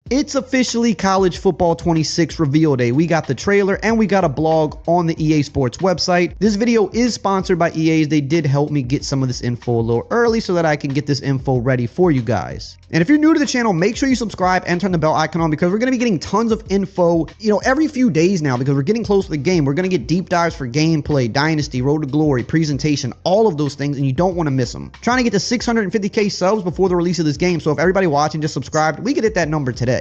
It's officially College Football 26 reveal day. We got the trailer and we got a blog on the EA Sports website. This video is sponsored by EA. They did help me get some of this info a little early so that I can get this info ready for you guys. And if you're new to the channel, make sure you subscribe and turn the bell icon on because we're going to be getting tons of info, every few days now because we're getting close to the game. We're going to get deep dives for gameplay, Dynasty, Road to Glory, presentation, all of those things, and you don't want to miss them. Trying to get to 650K subs before the release of this game, so if everybody watching just subscribed, we could hit that number today.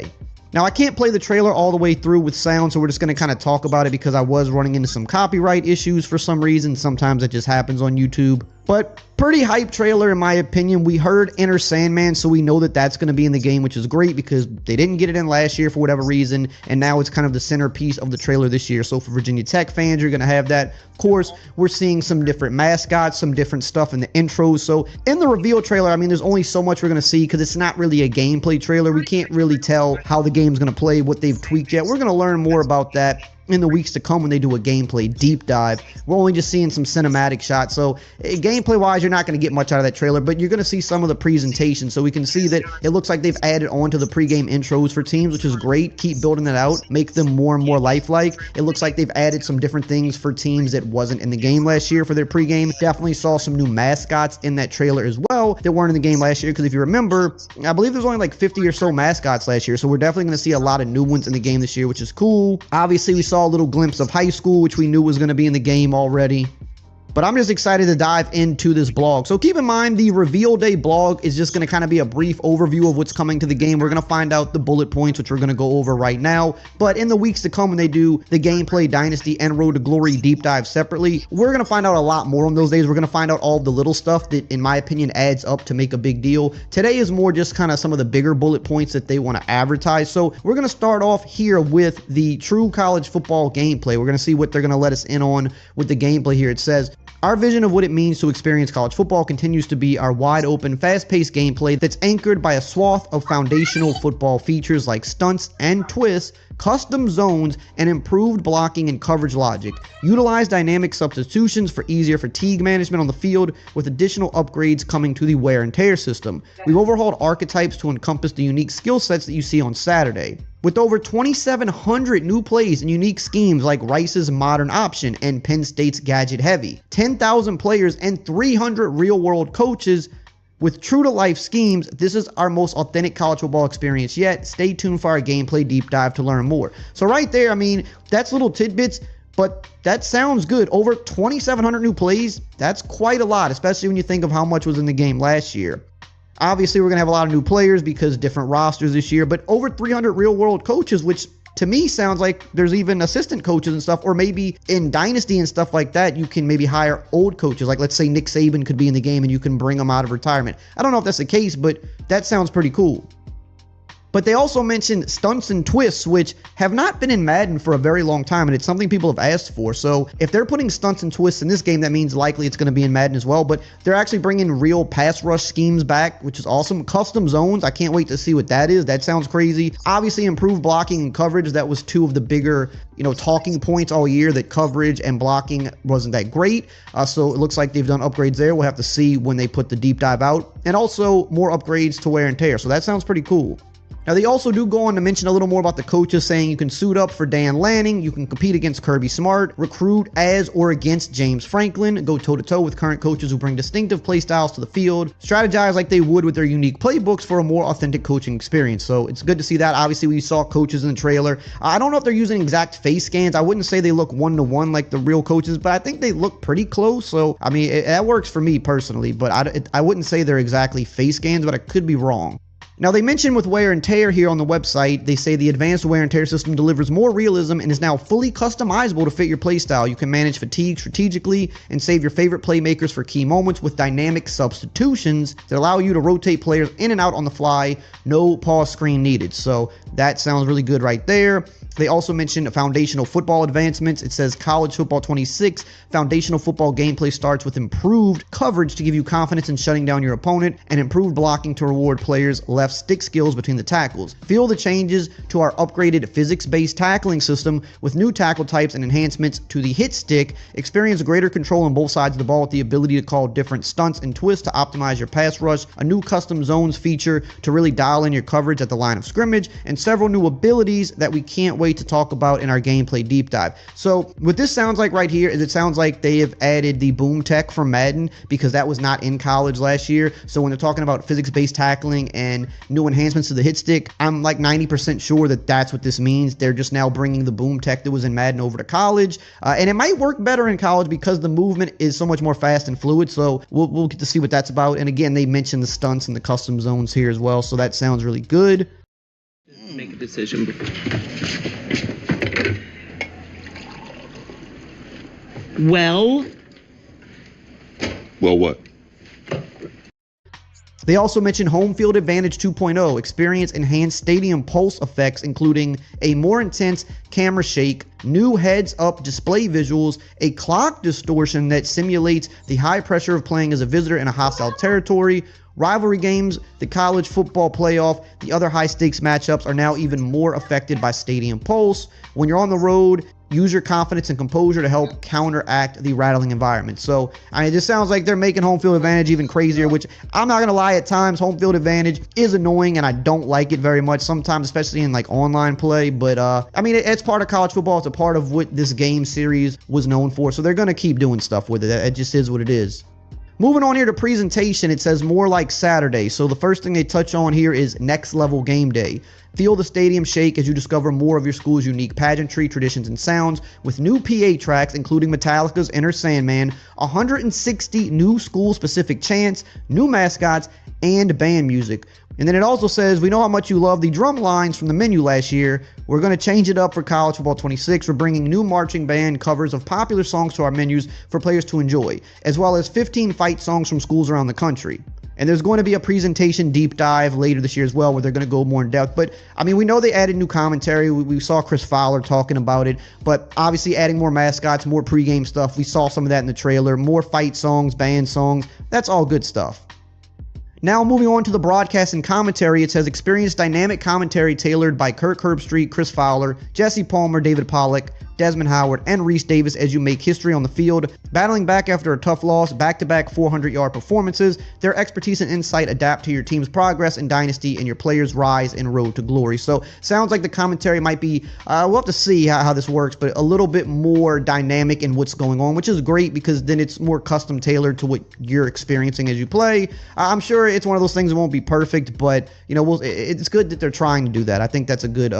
Now, I can't play the trailer all the way through with sound, so we're just going to kind of talk about it because I was running into some copyright issues for some reason. Sometimes it just happens on YouTube. But pretty hype trailer in my opinion. We heard Enter Sandman, so we know that that's going to be in the game, which is great because they didn't get it in last year for whatever reason, and now it's kind of the centerpiece of the trailer this year. So for Virginia Tech fans, you're going to have that. Of course, we're seeing some different mascots, some different stuff in the intros. So in the reveal trailer, there's only so much we're going to see because it's not really a gameplay trailer. We can't really tell how the game's going to play, what they've tweaked yet. We're going to learn more about that in the weeks to come when they do a gameplay deep dive. We're only just seeing some cinematic shots, so gameplay wise you're not going to get much out of that trailer, but you're going to see some of the presentation, so we can see that it looks like they've added on to the pregame intros for teams, which is great. Keep building that out, make them more and more lifelike. It looks like they've added some different things for teams that wasn't in the game last year for their pregame. Definitely saw some new mascots in that trailer as well that weren't in the game last year, because if you remember, I believe there's only like 50 or so mascots last year, so we're definitely going to see a lot of new ones in the game this year, which is cool. Obviously we saw a little glimpse of high school, which we knew was going to be in the game already. But I'm just excited to dive into this blog. So keep in mind, the reveal day blog is just going to kind of be a brief overview of what's coming to the game. We're going to find out the bullet points, which we're going to go over right now. But in the weeks to come, when they do the gameplay, Dynasty, and Road to Glory deep dive separately, we're going to find out a lot more on those days. We're going to find out all the little stuff that, in my opinion, adds up to make a big deal. Today is more just kind of some of the bigger bullet points that they want to advertise. So we're going to start off here with the true college football gameplay. We're going to see what they're going to let us in on with the gameplay here. It says, our vision of what it means to experience college football continues to be our wide-open, fast-paced gameplay that's anchored by a swath of foundational football features like stunts and twists, custom zones, and improved blocking and coverage logic. Utilize dynamic substitutions for easier fatigue management on the field, with additional upgrades coming to the wear and tear system. We've overhauled archetypes to encompass the unique skill sets that you see on Saturday. With over 2,700 new plays and unique schemes like Rice's Modern Option and Penn State's Gadget Heavy, 10,000 players and 300 real-world coaches with true-to-life schemes, this is our most authentic college football experience yet. Stay tuned for our gameplay deep dive to learn more. So right there, that's little tidbits, but that sounds good. Over 2,700 new plays, that's quite a lot, especially when you think of how much was in the game last year. Obviously, we're going to have a lot of new players because different rosters this year, but over 300 real-world coaches, which to me sounds like there's even assistant coaches and stuff, or maybe in Dynasty and stuff like that, you can maybe hire old coaches. Like, let's say Nick Saban could be in the game and you can bring him out of retirement. I don't know if that's the case, but that sounds pretty cool. But they also mentioned stunts and twists, which have not been in Madden for a very long time, and it's something people have asked for. So if they're putting stunts and twists in this game, that means likely it's going to be in Madden as well. But they're actually bringing real pass rush schemes back, which is awesome. Custom zones, I can't wait to see what that is. That sounds crazy. Obviously, improved blocking and coverage. That was two of the bigger, talking points all year, that coverage and blocking wasn't that great. So it looks like they've done upgrades there. We'll have to see when they put the deep dive out. And also more upgrades to wear and tear. So that sounds pretty cool. Now, they also do go on to mention a little more about the coaches, saying you can suit up for Dan Lanning, you can compete against Kirby Smart, recruit as or against James Franklin, go toe-to-toe with current coaches who bring distinctive play styles to the field, strategize like they would with their unique playbooks for a more authentic coaching experience. So it's good to see that. Obviously, we saw coaches in the trailer. I don't know if they're using exact face scans. I wouldn't say they look one-to-one like the real coaches, but I think they look pretty close. So, that works for me personally, but I wouldn't say they're exactly face scans, but I could be wrong. Now, they mention with wear and tear here on the website, they say the advanced wear and tear system delivers more realism and is now fully customizable to fit your playstyle. You can manage fatigue strategically and save your favorite playmakers for key moments with dynamic substitutions that allow you to rotate players in and out on the fly. No pause screen needed. So that sounds really good right there. They also mentioned foundational football advancements. It says College Football 26 foundational football gameplay starts with improved coverage to give you confidence in shutting down your opponent and improved blocking to reward players' left stick skills between the tackles. Feel the changes to our upgraded physics-based tackling system with new tackle types and enhancements to the hit stick. Experience greater control on both sides of the ball with the ability to call different stunts and twists to optimize your pass rush, a new custom zones feature to really dial in your coverage at the line of scrimmage, and several new abilities that we can't wait to talk about in our gameplay deep dive. So what this sounds like right here is it sounds like they have added the boom tech from Madden, because that was not in college last year. So when they're talking about physics-based tackling and new enhancements to the hit stick, I'm like 90% sure that that's what this means. They're just now bringing the boom tech that was in Madden over to college, and it might work better in college because the movement is so much more fast and fluid. So we'll get to see what that's about. And again, they mentioned the stunts and the custom zones here as well, so that sounds really good. Make a decision. Well, what? They also mentioned Home Field Advantage 2.0, experience enhanced stadium pulse effects, including a more intense camera shake, new heads-up display visuals, a clock distortion that simulates the high pressure of playing as a visitor in a hostile territory. Rivalry games, the college football playoff, the other high-stakes matchups are now even more affected by stadium pulse. When you're on the road, use your confidence and composure to help counteract the rattling environment. So, it just sounds like they're making home field advantage even crazier, which I'm not going to lie, at times home field advantage is annoying and I don't like it very much sometimes, especially in like online play. But, it's part of college football. It's a part of what this game series was known for. So they're going to keep doing stuff with it. It just is what it is. Moving on here to presentation, it says more like Saturday. So the first thing they touch on here is next level game day. Feel the stadium shake as you discover more of your school's unique pageantry, traditions, and sounds with new PA tracks, including Metallica's Enter Sandman, 160 new school-specific chants, new mascots, and band music. And then it also says, we know how much you love the drum lines from the menu last year. We're going to change it up for College Football 26. We're bringing new marching band covers of popular songs to our menus for players to enjoy, as well as 15 fight songs from schools around the country. And there's going to be a presentation deep dive later this year as well, where they're going to go more in depth. But, we know they added new commentary. We saw Chris Fowler talking about it. But obviously adding more mascots, more pregame stuff. We saw some of that in the trailer. More fight songs, band songs. That's all good stuff. Now moving on to the broadcast and commentary, it says experience dynamic commentary tailored by Kirk Herbstreit, Chris Fowler, Jesse Palmer, David Pollack, Desmond Howard, and Reese Davis as you make history on the field. Battling back after a tough loss, back-to-back 400-yard performances, their expertise and insight adapt to your team's progress and dynasty and your players' rise and road to glory. So sounds like the commentary might be, we'll have to see how this works, but a little bit more dynamic in what's going on, which is great because then it's more custom tailored to what you're experiencing as you play. I'm sure it's one of those things that won't be perfect, but it's good that they're trying to do that. I think that's a good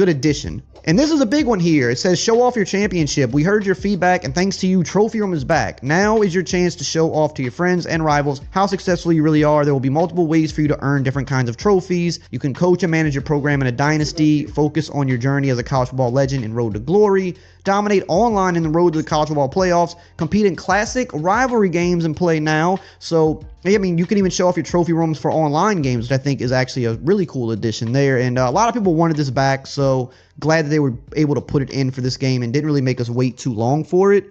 addition. And this is a big one here. It says, show off your championship. We heard your feedback, and thanks to you, Trophy Room is back. Now is your chance to show off to your friends and rivals how successful you really are. There will be multiple ways for you to earn different kinds of trophies. You can coach and manage your program in a dynasty, focus on your journey as a college football legend and road to glory, dominate online in the road to the college football playoffs, compete in classic rivalry games and play now. So, you can even show off your trophy rooms for online games, which I think is actually a really cool addition there. And a lot of people wanted this back, so glad that they were able to put it in for this game and didn't really make us wait too long for it.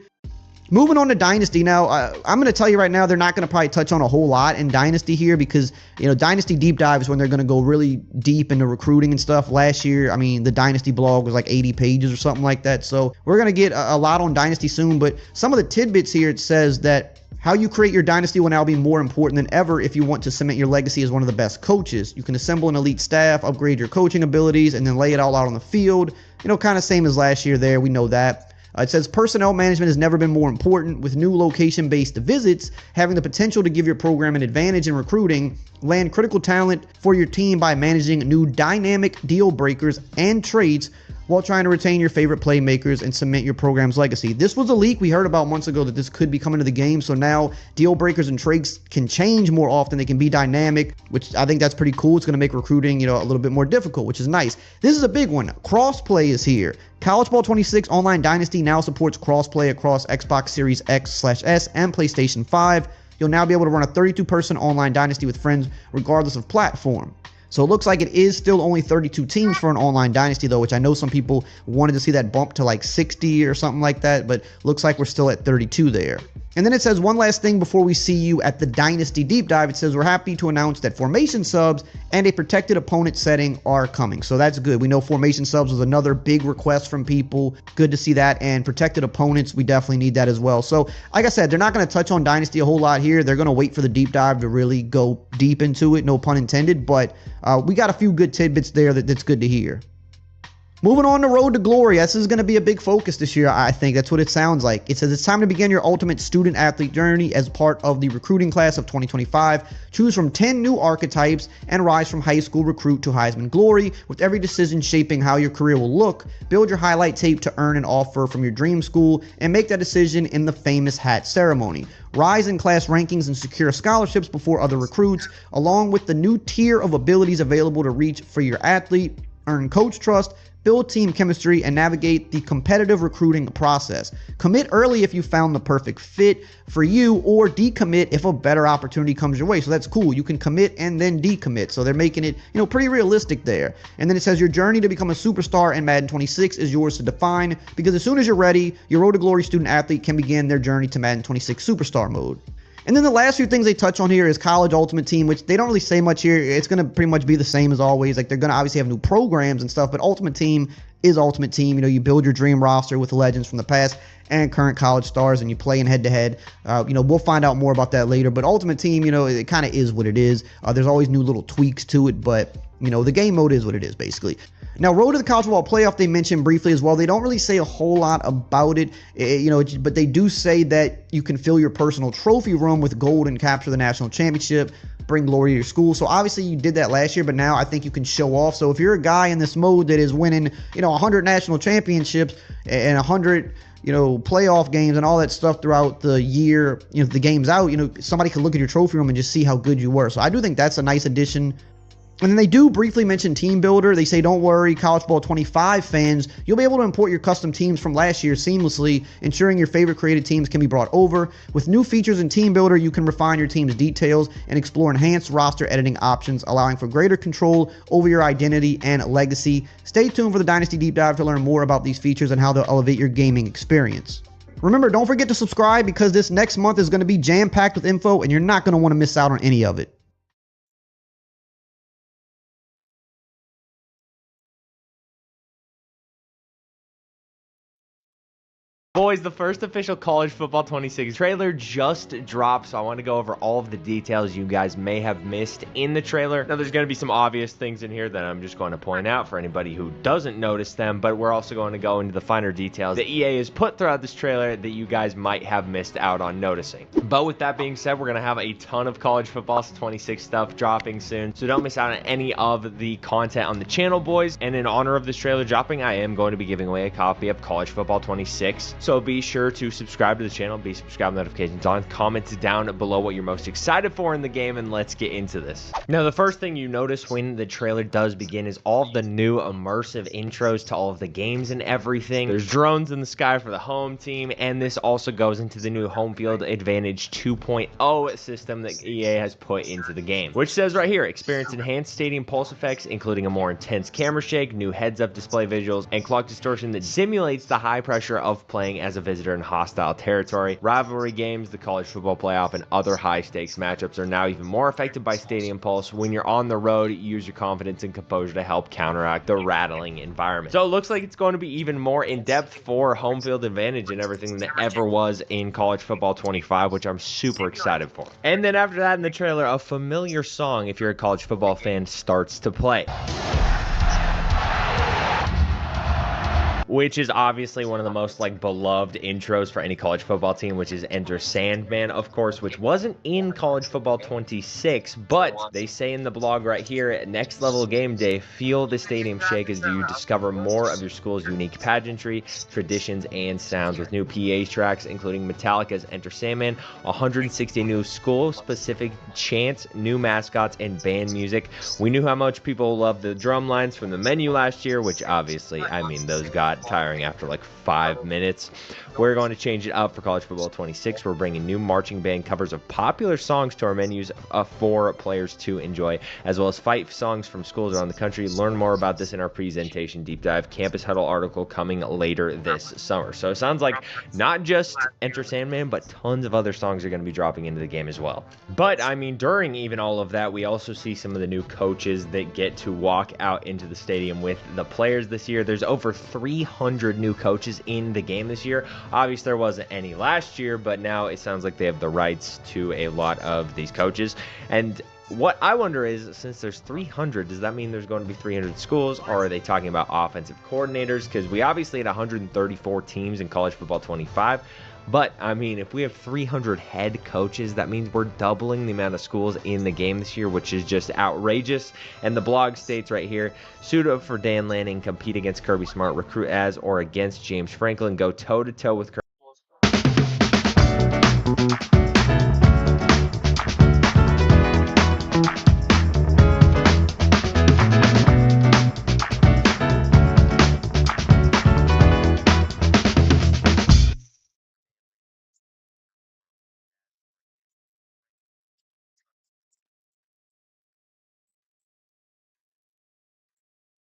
Moving on to Dynasty now, I'm going to tell you right now, they're not going to probably touch on a whole lot in Dynasty here because, Dynasty Deep Dive is when they're going to go really deep into recruiting and stuff. Last year, the Dynasty blog was like 80 pages or something like that. So we're going to get a lot on Dynasty soon, but some of the tidbits here, it says that how you create your dynasty will now be more important than ever if you want to cement your legacy as one of the best coaches. You can assemble an elite staff, upgrade your coaching abilities, and then lay it all out on the field. Kind of same as last year there. We know that. It says personnel management has never been more important, with new location-based visits having the potential to give your program an advantage in recruiting. Land critical talent for your team by managing new dynamic deal breakers and trades while trying to retain your favorite playmakers and cement your program's legacy. This was a leak we heard about months ago that this could be coming to the game, so now deal breakers and trades can change more often. They can be dynamic, which I think that's pretty cool. It's going to make recruiting, a little bit more difficult, which is nice. This is a big one. Crossplay is here. College Ball 26 Online Dynasty now supports crossplay across Xbox Series X/S and PlayStation 5. You'll now be able to run a 32-person online dynasty with friends regardless of platform. So it looks like it is still only 32 teams for an online dynasty though, which I know some people wanted to see that bump to like 60 or something like that, but looks like we're still at 32 there. And then it says one last thing before we see you at the Dynasty Deep Dive. It says we're happy to announce that formation subs and a protected opponent setting are coming. So that's good. We know formation subs was another big request from people. Good to see that. And protected opponents, we definitely need that as well. So like I said, they're not going to touch on Dynasty a whole lot here. They're going to wait for the deep dive to really go deep into it. No pun intended. But we got a few good tidbits there that's good to hear. Moving on to Road to Glory. This is going to be a big focus this year, I think. That's what it sounds like. It says it's time to begin your ultimate student-athlete journey as part of the recruiting class of 2025. Choose from 10 new archetypes and rise from high school recruit to Heisman glory, with every decision shaping how your career will look. Build your highlight tape to earn an offer from your dream school and make that decision in the famous hat ceremony. Rise in class rankings and secure scholarships before other recruits, along with the new tier of abilities available to reach for your athlete. Earn coach trust, build team chemistry, and navigate the competitive recruiting process. Commit early if you found the perfect fit for you, or decommit if a better opportunity comes your way. So that's cool. You can commit and then decommit. So they're making it, pretty realistic there. And then it says your journey to become a superstar in Madden 26 is yours to define, because as soon as you're ready, your Road to Glory student athlete can begin their journey to Madden 26 superstar mode. And then the last few things they touch on here is College Ultimate Team, which they don't really say much here. It's going to pretty much be the same as always. Like, they're going to obviously have new programs and stuff, but Ultimate Team is Ultimate Team. You build your dream roster with legends from the past and current college stars, and you play in head-to-head. We'll find out more about that later, but Ultimate Team, it kind of is what it is. There's always new little tweaks to it, but, the game mode is what it is, basically. Now, Road to the College Football Playoff, they mentioned briefly as well. They don't really say a whole lot about it, but they do say that you can fill your personal trophy room with gold and capture the national championship, bring glory to your school. So obviously you did that last year, but now I think you can show off. So if you're a guy in this mode that is winning, 100 national championships and 100, playoff games and all that stuff throughout the year, the game's out, somebody could look at your trophy room and just see how good you were. So I do think that's a nice addition. And then they do briefly mention Team Builder. They say, don't worry, College Football 25 fans, you'll be able to import your custom teams from last year seamlessly, ensuring your favorite created teams can be brought over. With new features in Team Builder, you can refine your team's details and explore enhanced roster editing options, allowing for greater control over your identity and legacy. Stay tuned for the Dynasty Deep Dive to learn more about these features and how they'll elevate your gaming experience. Remember, don't forget to subscribe, because this next month is going to be jam-packed with info, and you're not going to want to miss out on any of it. Boys, the first official College Football 26 trailer just dropped, so I want to go over all of the details you guys may have missed in the trailer. Now, there's going to be some obvious things in here that I'm just going to point out for anybody who doesn't notice them, but we're also going to go into the finer details that EA has put throughout this trailer that you guys might have missed out on noticing. But with that being said, we're going to have a ton of College Football 26 stuff dropping soon, so don't miss out on any of the content on the channel, boys. And in honor of this trailer dropping, I am going to be giving away a copy of College Football 26. So be sure to subscribe to the channel, be subscribed, notifications on, comment down below what you're most excited for in the game, and let's get into this. Now, the first thing you notice when the trailer does begin is all of the new immersive intros to all of the games and everything. There's drones in the sky for the home team, and this also goes into the new Home Field Advantage 2.0 system that EA has put into the game, which says right here, experience enhanced stadium pulse effects, including a more intense camera shake, new heads-up display visuals, and clock distortion that simulates the high pressure of playing as a visitor in hostile territory. Rivalry games, the college football playoff, and other high-stakes matchups are now even more affected by Stadium Pulse. When you're on the road, use your confidence and composure to help counteract the rattling environment. So it looks like it's going to be even more in-depth for home field advantage and everything than it ever was in College Football 25, which I'm super excited for. And then after that in the trailer, a familiar song, if you're a college football fan, starts to play, which is obviously one of the most beloved intros for any college football team, which is Enter Sandman, of course, which wasn't in College Football 26, but they say in the blog right here, at Next Level Game Day, feel the stadium shake as you discover more of your school's unique pageantry, traditions, and sounds with new PA tracks, including Metallica's Enter Sandman, 160 new school-specific chants, new mascots, and band music. We knew how much people loved the drum lines from the menu last year, which obviously, those got got tiring after like 5 minutes. We're going to change it up for College Football 26. We're bringing new marching band covers of popular songs to our menus for players to enjoy, as well as fight songs from schools around the country. Learn more about this in our presentation deep dive campus huddle article coming later this summer. So it sounds like not just Enter Sandman, but tons of other songs are going to be dropping into the game as well. But I mean, during even all of that, we also see some of the new coaches that get to walk out into the stadium with the players this year. There's over 300 new coaches in the game this year. Obviously, there wasn't any last year, but now it sounds like they have the rights to a lot of these coaches. And what I wonder is, since there's 300, does that mean there's going to be 300 schools, or are they talking about offensive coordinators? Because we obviously had 134 teams in College Football 25. But, I mean, if we have 300 head coaches, that means we're doubling the amount of schools in the game this year, which is just outrageous. And the blog states right here, suit up for Dan Lanning, compete against Kirby Smart, recruit as or against James Franklin, go toe-to-toe with Kirby.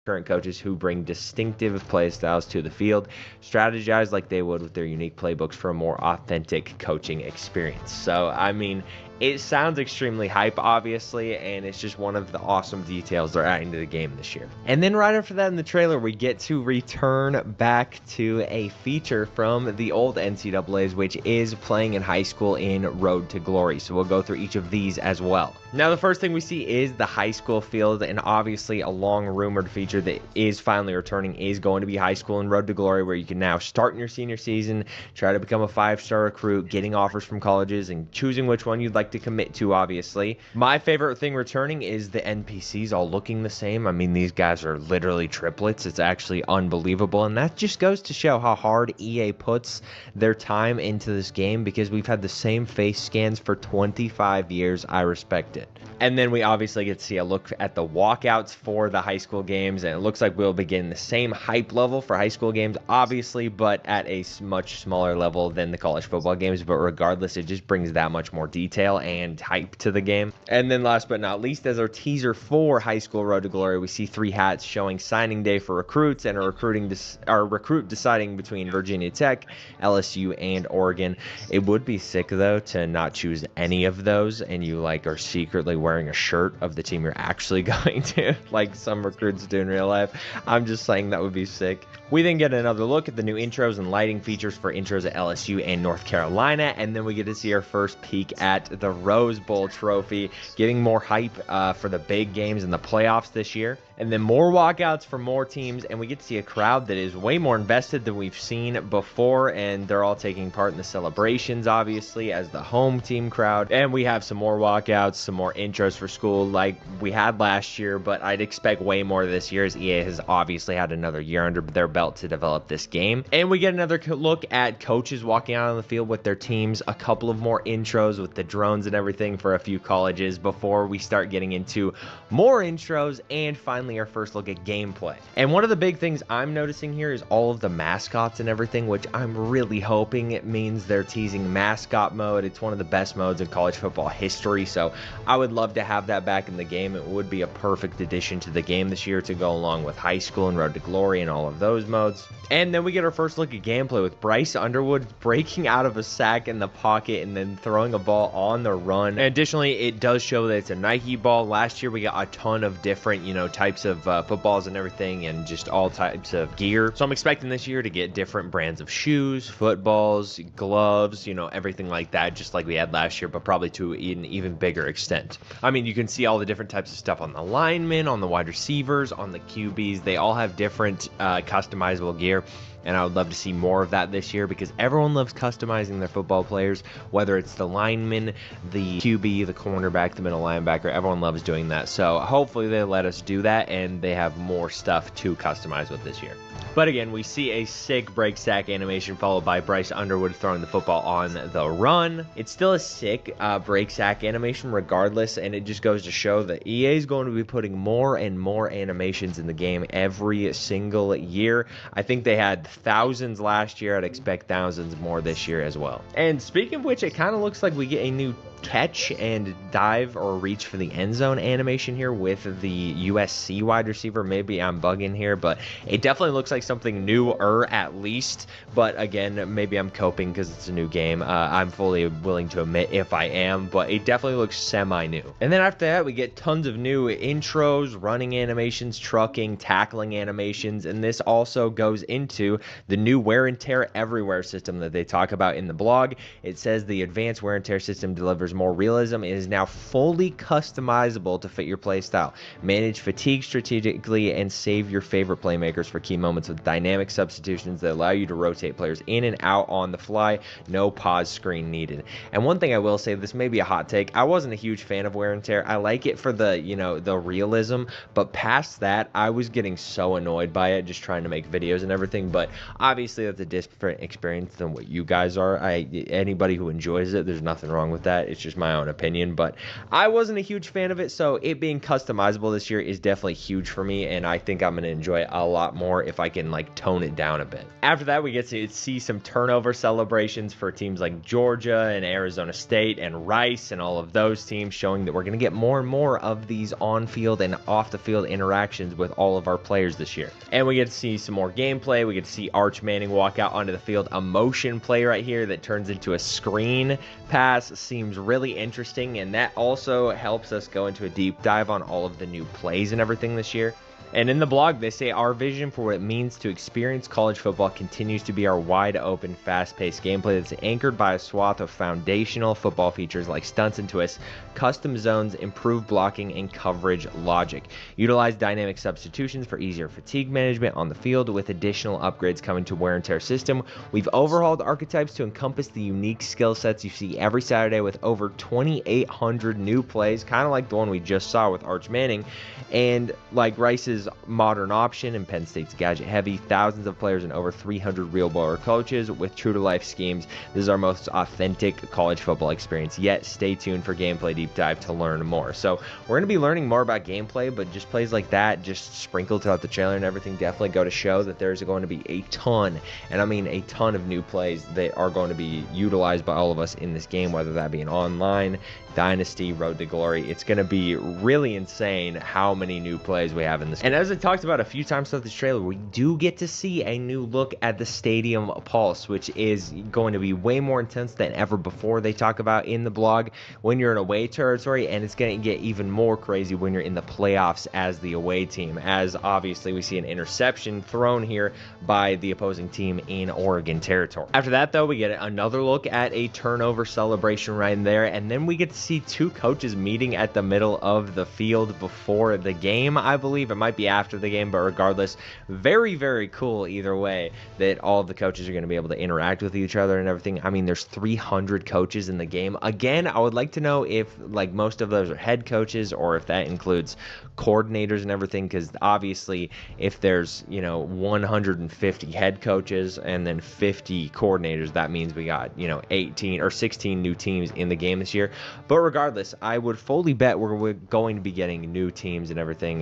Current coaches who bring distinctive play styles to the field, strategize like they would with their unique playbooks for a more authentic coaching experience. So, I mean, it sounds extremely hype, obviously, and it's just one of the awesome details they're adding to the game this year. And then right after that in the trailer, we get to return back to a feature from the old NCAAs, which is playing in high school in Road to Glory. So we'll go through each of these as well. Now, the first thing we see is the high school field, and obviously a long-rumored feature that is finally returning is going to be high school in Road to Glory, where you can now start in your senior season, try to become a 5-star recruit, getting offers from colleges, and choosing which one you'd like to commit to, obviously. My favorite thing returning is the NPCs all looking the same. I mean, these guys are literally triplets. It's actually unbelievable, and that just goes to show how hard EA puts their time into this game, because we've had the same face scans for 25 years. I respect it. And then we obviously get to see a look at the walkouts for the high school games, and it looks like we'll begin the same hype level for high school games, obviously, but at a much smaller level than the college football games. But regardless, it just brings that much more detail and hype to the game. And then last but not least, as our teaser for high school Road to Glory, we see 3 hats showing signing day for recruits and a recruit deciding between Virginia Tech, LSU, and Oregon. It would be sick, though, to not choose any of those and you are secretly wearing a shirt of the team you're actually going to, like some recruits do in real life. I'm just saying that would be sick. We then get another look at the new intros and lighting features for intros at LSU and North Carolina, and then we get to see our first peek at the Rose Bowl trophy, getting more hype for the big games and the playoffs this year. And then more walkouts for more teams, and we get to see a crowd that is way more invested than we've seen before, and they're all taking part in the celebrations, obviously, as the home team crowd. And we have some more walkouts, some more intros for school like we had last year, but I'd expect way more this year, as EA has obviously had another year under their belt to develop this game. And we get another look at coaches walking out on the field with their teams, a couple of more intros with the drones and everything for a few colleges before we start getting into more intros, and finally our first look at gameplay. And one of the big things I'm noticing here is all of the mascots and everything, which I'm really hoping it means they're teasing mascot mode. It's one of the best modes in college football history, so I would love to have that back in the game. It would be a perfect addition to the game this year to go along with high school and Road to Glory and all of those modes. And then we get our first look at gameplay with Bryce Underwood breaking out of a sack in the pocket and then throwing a ball on the run. And additionally, it does show that it's a Nike ball. Last year we got a ton of different, types of footballs and everything, and just all types of gear. So I'm expecting this year to get different brands of shoes, footballs, gloves, everything like that, just like we had last year, but probably to an even bigger extent. I mean, you can see all the different types of stuff on the linemen, on the wide receivers, on the QBs. They all have different customizable gear. And I would love to see more of that this year, because everyone loves customizing their football players, whether it's the lineman, the QB, the cornerback, the middle linebacker. Everyone loves doing that. So hopefully they let us do that, and they have more stuff to customize with this year. But again, we see a sick break sack animation followed by Bryce Underwood throwing the football on the run. It's still a sick break sack animation regardless, and it just goes to show that EA is going to be putting more and more animations in the game every single year. I think they had thousands last year. I'd expect thousands more this year as well. And speaking of which, it kind of looks like we get a new catch and dive or reach for the end zone animation here with the USC wide receiver. Maybe I'm bugging here, but it definitely looks like something newer at least. But again, maybe I'm coping because it's a new game. I'm fully willing to admit if I am, but it definitely looks semi-new. And then after that, we get tons of new intros, running animations, trucking, tackling animations, and this also goes into the new wear and tear everywhere system that they talk about in the blog. It says the advanced wear and tear system delivers more realism. It is now fully customizable to fit your play style. Manage fatigue strategically and save your favorite playmakers for key moments with dynamic substitutions that allow you to rotate players in and out on the fly. No pause screen needed. And one thing I will say, this may be a hot take, I wasn't a huge fan of wear and tear. I like it for the, the realism, but past that, I was getting so annoyed by it just trying to make videos and everything. But obviously that's a different experience than what you guys are. Anybody who enjoys it, there's nothing wrong with that. It's just my own opinion, but I wasn't a huge fan of it, so it being customizable this year is definitely huge for me, and I think I'm going to enjoy it a lot more if I can tone it down a bit. After that, we get to see some turnover celebrations for teams like Georgia and Arizona State and Rice and all of those teams, showing that we're going to get more and more of these on-field and off-the-field interactions with all of our players this year. And we get to see some more gameplay. We get to see Arch Manning walk out onto the field. A motion play right here that turns into a screen pass seems really interesting, and that also helps us go into a deep dive on all of the new plays and everything this year. And in the blog, they say our vision for what it means to experience college football continues to be our wide open, fast-paced gameplay that's anchored by a swath of foundational football features like stunts and twists, custom zones, improved blocking, and coverage logic. Utilize dynamic substitutions for easier fatigue management on the field, with additional upgrades coming to wear and tear system. We've overhauled archetypes to encompass the unique skill sets you see every Saturday, with over 2,800 new plays, kind of like the one we just saw with Arch Manning, and like Rice's modern option and Penn State's gadget heavy, thousands of players and over 300 real baller coaches with true to life schemes. This is our most authentic college football experience yet. Stay tuned for gameplay deep dive to learn more. So we're going to be learning more about gameplay, but just plays like that just sprinkled throughout the trailer and everything definitely go to show that there's going to be a ton, and I mean a ton, of new plays that are going to be utilized by all of us in this game, whether that be an online, Dynasty, Road to Glory. It's going to be really insane how many new plays we have in this game. And as I talked about a few times throughout this trailer, we do get to see a new look at the Stadium Pulse, which is going to be way more intense than ever before. They talk about in the blog when you're in away territory, and it's going to get even more crazy when you're in the playoffs as the away team, as obviously we see an interception thrown here by the opposing team in Oregon territory. After that, though, we get another look at a turnover celebration right there, and then we get to see two coaches meeting at the middle of the field before the game. I believe it might be after the game, but regardless, very, very cool either way that all of the coaches are going to be able to interact with each other and everything. I mean, there's 300 coaches in the game. Again, I would like to know if most of those are head coaches or if that includes coordinators and everything, because obviously if there's 150 head coaches and then 50 coordinators, that means we got 18 or 16 new teams in the game this year. But regardless, I would fully bet we're going to be getting new teams and everything.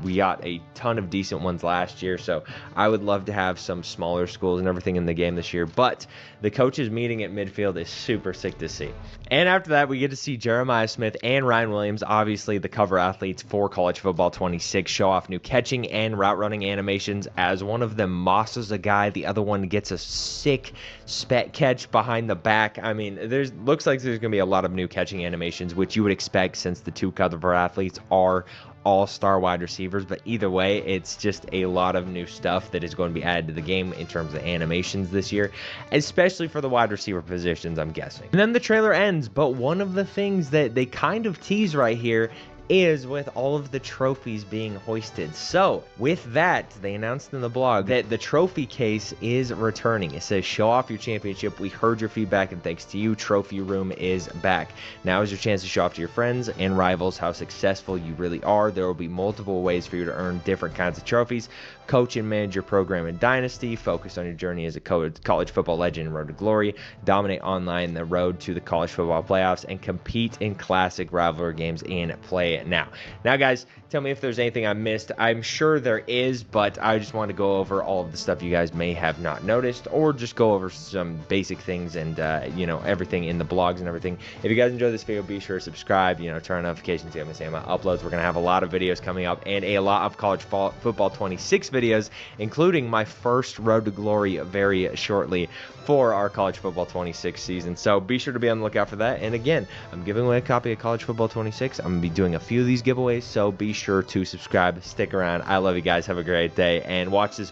We got a ton of decent ones last year, so I would love to have some smaller schools and everything in the game this year. But the coaches meeting at midfield is super sick to see. And after that, we get to see Jeremiah Smith and Ryan Williams, obviously the cover athletes for College Football 26, show off new catching and route running animations, as one of them mosses a guy, the other one gets a sick spet catch behind the back. I mean, looks like there's going to be a lot of new catching animations, which you would expect since the two cover athletes are all-star wide receivers. But either way, it's just a lot of new stuff that is going to be added to the game in terms of animations this year, especially for the wide receiver positions, I'm guessing. And then the trailer ends, but one of the things that they kind of tease right here is with all of the trophies being hoisted. So with that, they announced in the blog that the trophy case is returning. It says, show off your championship. We heard your feedback, and thanks to you, Trophy Room is back. Now is your chance to show off to your friends and rivals how successful you really are. There will be multiple ways for you to earn different kinds of trophies. coach and manage your program in Dynasty, focus on your journey as a college football legend and road to glory, dominate online the road to the college football playoffs, and compete in classic rivalry games in Play Now. Now, guys, tell me if there's anything I missed. I'm sure there is, but I just want to go over all of the stuff you guys may have not noticed, or just go over some basic things and, everything in the blogs and everything. If you guys enjoyed this video, be sure to subscribe, turn on notifications so you haven't seen my uploads. We're going to have a lot of videos coming up and a lot of college football 26 videos, including my first road to glory very shortly for our college football 26 season. So be sure to be on the lookout for that. And again, I'm giving away a copy of college football 26. I'm going to be doing a few of these giveaways, so be sure to subscribe, stick around. I love you guys. Have a great day, and watch this